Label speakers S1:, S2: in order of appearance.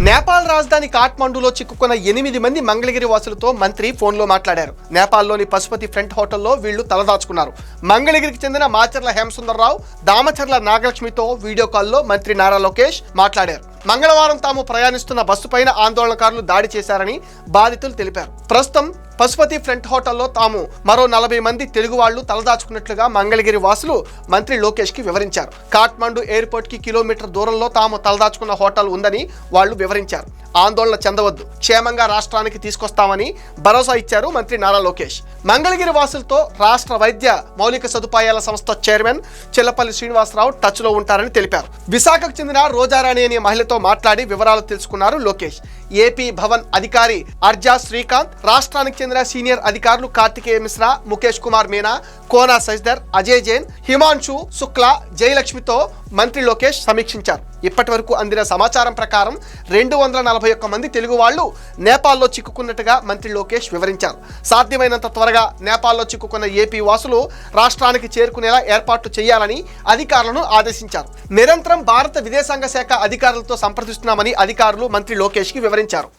S1: నేపాల్ రాజధాని కాఠ్మండూలో చిక్కుకున్న 8 మంది మంగళగిరి వాసులతో మంత్రి ఫోన్లో మాట్లాడారు. నేపాల్లోని పశుపతి ఫ్రంట్ హోటల్లో వీళ్లు తలదాచుకున్నారు. మంగళగిరికి చెందిన మాచర్ల హేమసుందర్రావు, దామచర్ల నాగలక్ష్మితో వీడియో కాల్లో మంత్రి నారా లోకేష్ మాట్లాడారు. మంగళవారం తాము ప్రయాణిస్తున్న బస్సు పైన ఆందోళనకారులు దాడి చేశారని బాధితులు తెలిపారు. ప్రస్తుతం పశుపతి ఫ్రంట్ హోటల్లో తాము మరో 40 మంది తెలుగు వాళ్లు తలదాచుకున్నట్లుగా మంగళగిరి వాసులు మంత్రి లోకేష్ కి వివరించారు. కాఠ్మండూ ఎయిర్పోర్ట్ కి కిలోమీటర్ దూరంలో తాము తలదాచుకున్న హోటల్ ఉందని వాళ్లు వివరించారు. ఆందోళన చెందవద్దు, క్షేమంగా రాష్ట్రానికి తీసుకొస్తామని భరోసా ఇచ్చారు మంత్రి నారా లోకేష్. మంగళగిరి వాసులతో రాష్ట్ర వైద్య మౌలిక సదుపాయాల సంస్థ చైర్మన్ చిల్లపల్లి శ్రీనివాసరావు టచ్ లో ఉంటారని తెలిపారు. విశాఖకు చెందిన రోజారాణి అనే మహిళతో మాట్లాడి వివరాలు తెలుసుకున్నారు లోకేష్. ఏపీ భవన్ అధికారి అర్జా శ్రీకాంత్, రాష్ట్రానికి చెందిన సీనియర్ అధికారులు కార్తికేయ మిశ్రా, ముఖేష్ కుమార్ మీనా, కోనా శశిధర్, అజయ్ జైన్, హిమాంశు శుక్లా, జయలక్ష్మితో మంత్రి లోకేష్ సమీక్షించారు. ఇప్పటి వరకు అందిన సమాచారం ప్రకారం 241 మంది తెలుగు వాళ్లు నేపాల్లో చిక్కుకున్నట్టుగా మంత్రి లోకేష్ వివరించారు. సాధ్యమైనంత త్వరగా నేపాల్లో చిక్కుకున్న ఏపీ వాసులు రాష్ట్రానికి చేరుకునేలా ఏర్పాట్లు చేయాలని అధికారులను ఆదేశించారు. నిరంతరం భారత విదేశాంగ శాఖ అధికారులతో సంప్రదిస్తున్నామని అధికారులు మంత్రి లోకేష్ కి వివరించారు.